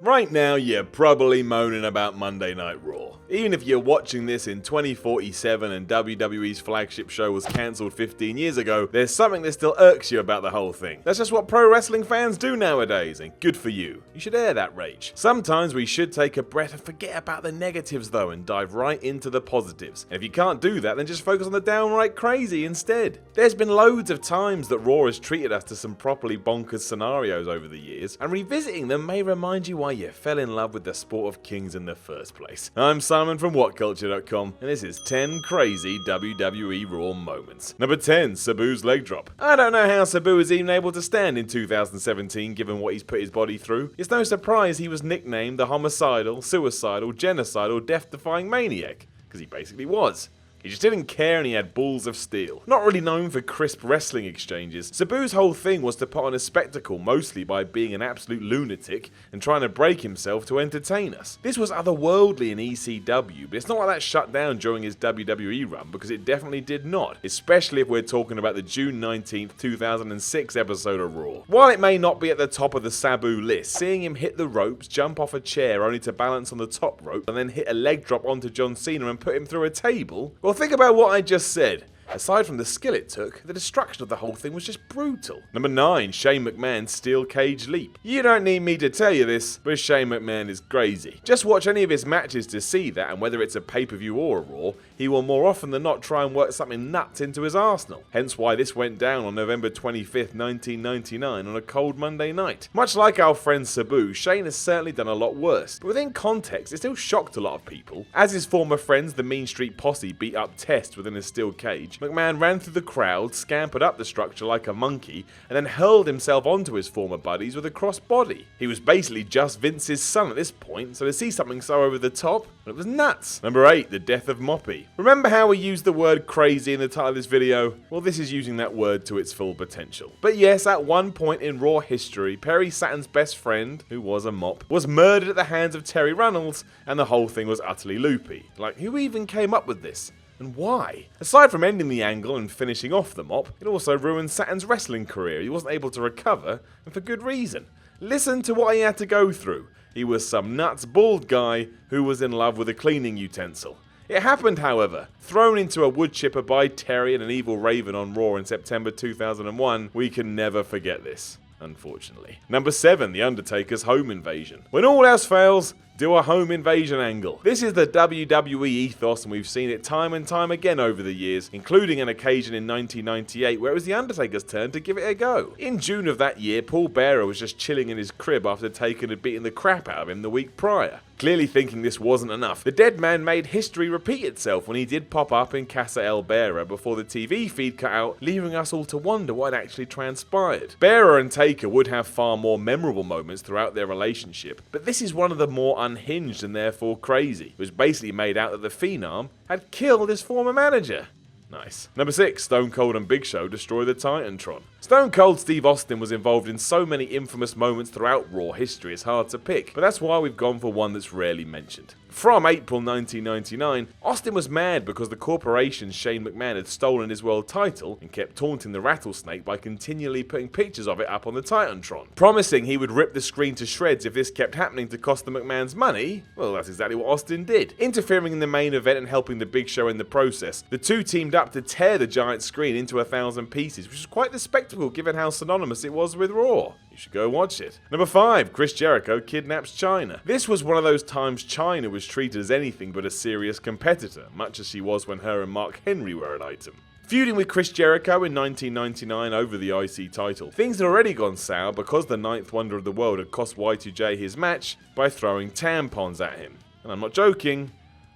Right now, you're probably moaning about Monday Night Raw. Even if you're watching this in 2047 and WWE's flagship show was cancelled 15 years ago, there's something that still irks you about the whole thing. That's just what pro wrestling fans do nowadays, and good for you. You should air that rage. Sometimes we should take a breath and forget about the negatives though and dive right into the positives. And if you can't do that, then just focus on the downright crazy instead. There's been loads of times that Raw has treated us to some properly bonkers scenarios over the years, and revisiting them may remind you why you fell in love with the sport of kings in the first place. I'm Simon from WhatCulture.com, and this is 10 crazy WWE Raw moments. Number 10, Sabus Leg Drop. I don't know how Sabu is even able to stand in 2017 given what he's put his body through. It's no surprise he was nicknamed the homicidal, suicidal, genocidal, death-defying maniac, because he basically was. He just didn't care and he had balls of steel. Not really known for crisp wrestling exchanges, Sabu's whole thing was to put on a spectacle mostly by being an absolute lunatic and trying to break himself to entertain us. This was otherworldly in ECW, but it's not like that shut down during his WWE run, because it definitely did not, especially if we're talking about the June 19th, 2006 episode of Raw. While it may not be at the top of the Sabu list, seeing him hit the ropes, jump off a chair only to balance on the top rope, and then hit a leg drop onto John Cena and put him through a table, well, think about what I just said. Aside from the skill it took, the destruction of the whole thing was just brutal. Number 9, Shane McMahon's steel cage leap. You don't need me to tell you this, but Shane McMahon is crazy. Just watch any of his matches to see that, and whether it's a pay-per-view or a Raw, he will more often than not try and work something nuts into his arsenal. Hence why this went down on November 25th, 1999 on a cold Monday night. Much like our friend Sabu, Shane has certainly done a lot worse, but within context it still shocked a lot of people. As his former friends, the Mean Street Posse, beat up Test within a steel cage, McMahon ran through the crowd, scampered up the structure like a monkey, and then hurled himself onto his former buddies with a cross-body. He was basically just Vince's son at this point, so to see something so over the top, it was nuts. Number 8, the Death of Moppy. Remember how we used the word crazy in the title of this video? Well, this is using that word to its full potential. But yes, at one point in Raw history, Perry Saturn's best friend, who was a mop, was murdered at the hands of Terry Runnels, and the whole thing was utterly loopy. Like, who even came up with this? And why? Aside from ending the angle and finishing off the mop, it also ruined Saturn's wrestling career. He wasn't able to recover, and for good reason. Listen to what he had to go through. He was some nuts bald guy who was in love with a cleaning utensil. It happened, however. Thrown into a wood chipper by Terry and an evil Raven on Raw in September 2001, we can never forget this, unfortunately. Number 7, the Undertaker's home invasion. When all else fails, do a home invasion angle. This is the WWE ethos, and we've seen it time and time again over the years, including an occasion in 1998 where it was the Undertaker's turn to give it a go. In June of that year, Paul Bearer was just chilling in his crib after Taker had beaten the crap out of him the week prior. Clearly thinking this wasn't enough, the dead man made history repeat itself when he did pop up in Casa El Bearer before the TV feed cut out, leaving us all to wonder what had actually transpired. Bearer and Taker would have far more memorable moments throughout their relationship, but this is one of the more unhinged and therefore crazy. It was basically made out that the Phenom had killed his former manager. Nice. Number 6, Stone Cold and Big Show destroy the Titantron. Stone Cold Steve Austin was involved in so many infamous moments throughout Raw history it's hard to pick, but that's why we've gone for one that's rarely mentioned. From April 1999, Austin was mad because the corporation's Shane McMahon had stolen his world title and kept taunting the Rattlesnake by continually putting pictures of it up on the Titantron. Promising he would rip the screen to shreds if this kept happening to cost the McMahons money, well, that's exactly what Austin did. Interfering in the main event and helping the Big Show in the process, the two teamed up to tear the giant screen into 1,000 pieces, which was quite the spectacle given how synonymous it was with Raw. You should go watch it. Number 5, Chris Jericho kidnaps Chyna. This was one of those times Chyna was treated as anything but a serious competitor, much as she was when her and Mark Henry were an item. Feuding with Chris Jericho in 1999 over the IC title, things had already gone sour because the 9th Wonder of the World had cost Y2J his match by throwing tampons at him. And I'm not joking.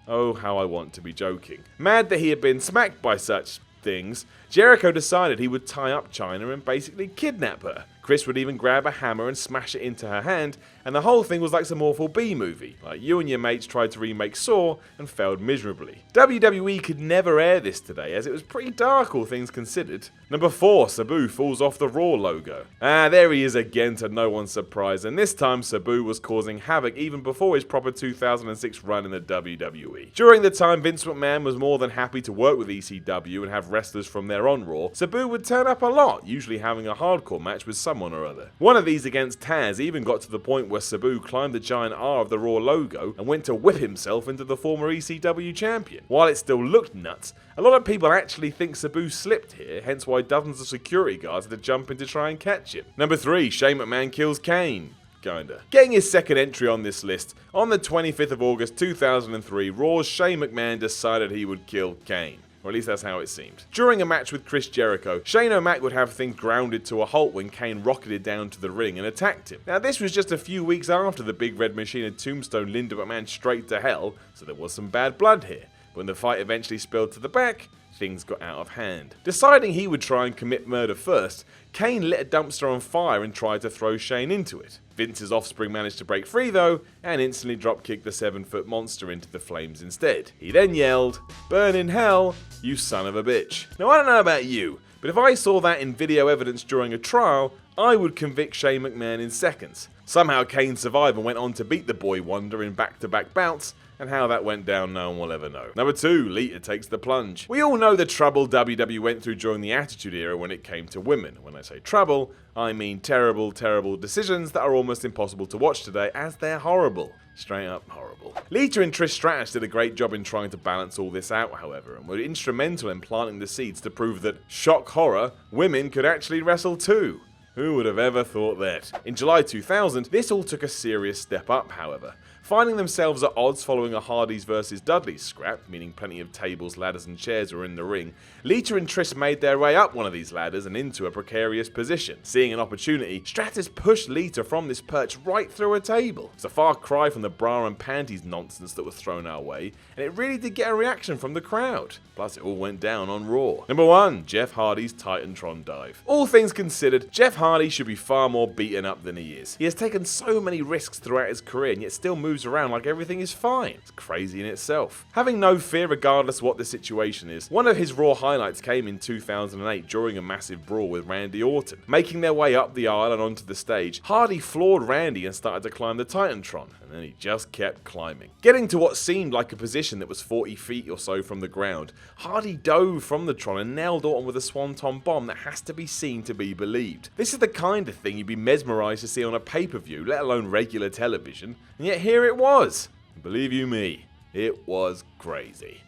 Oh, how I want to be joking. Mad that he had been smacked by such things, Jericho decided he would tie up Chyna and basically kidnap her. Chris would even grab a hammer and smash it into her hand, and the whole thing was like some awful B-movie, like you and your mates tried to remake Saw and failed miserably. WWE could never air this today, as it was pretty dark all things considered. Number 4, Sabu falls off the Raw logo. There he is again to no one's surprise, and this time Sabu was causing havoc even before his proper 2006 run in the WWE. During the time Vince McMahon was more than happy to work with ECW and have wrestlers from there on Raw, Sabu would turn up a lot, usually having a hardcore match with some someone or other. One of these against Taz even got to the point where Sabu climbed the giant R of the Raw logo and went to whip himself into the former ECW champion. While it still looked nuts, a lot of people actually think Sabu slipped here, hence why dozens of security guards had to jump in to try and catch him. Number 3, Shane McMahon kills Cain. Kinda. Getting his second entry on this list, on the 25th of August 2003, Raw's Shane McMahon decided he would kill Cain. Or at least that's how it seemed. During a match with Chris Jericho, Shane O'Mac would have things grounded to a halt when Cain rocketed down to the ring and attacked him. Now this was just a few weeks after the Big Red Machine had tombstone Linda McMahon straight to hell, so there was some bad blood here. But when the fight eventually spilled to the back, things got out of hand. Deciding he would try and commit murder first, Cain lit a dumpster on fire and tried to throw Shane into it. Vince's offspring managed to break free though, and instantly dropkicked the 7-foot monster into the flames instead. He then yelled, "Burn in hell, you son of a bitch." Now I don't know about you, but if I saw that in video evidence during a trial, I would convict Shane McMahon in seconds. Somehow Cain survived and went on to beat the Boy Wonder in back-to-back bouts, and how that went down no one will ever know. Number 2, Lita takes the plunge. We all know the trouble WWE went through during the Attitude Era when it came to women. When I say trouble, I mean terrible, terrible decisions that are almost impossible to watch today as they're horrible. Straight up horrible. Lita and Trish Stratus did a great job in trying to balance all this out, however, and were instrumental in planting the seeds to prove that, shock horror, women could actually wrestle too. Who would have ever thought that? In July 2000, this all took a serious step up, however. Finding themselves at odds following a Hardys vs Dudleys scrap, meaning plenty of tables, ladders and chairs were in the ring, Lita and Trish made their way up one of these ladders and into a precarious position. Seeing an opportunity, Stratus pushed Lita from this perch right through a table. It's a far cry from the bra and panties nonsense that was thrown our way, and it really did get a reaction from the crowd. Plus it all went down on Raw. Number 1, Jeff Hardy's Titantron dive. All things considered, Jeff Hardy should be far more beaten up than he is. He has taken so many risks throughout his career and yet still moves around like everything is fine. It's crazy in itself. Having no fear regardless what the situation is, one of his Raw highlights came in 2008 during a massive brawl with Randy Orton. Making their way up the aisle and onto the stage, Hardy floored Randy and started to climb the Titantron, and then he just kept climbing. Getting to what seemed like a position that was 40 feet or so from the ground, Hardy dove from the Tron and nailed Orton with a swanton bomb that has to be seen to be believed. This is the kind of thing you'd be mesmerised to see on a pay-per-view, let alone regular television, and yet here it was. Believe you me, it was crazy.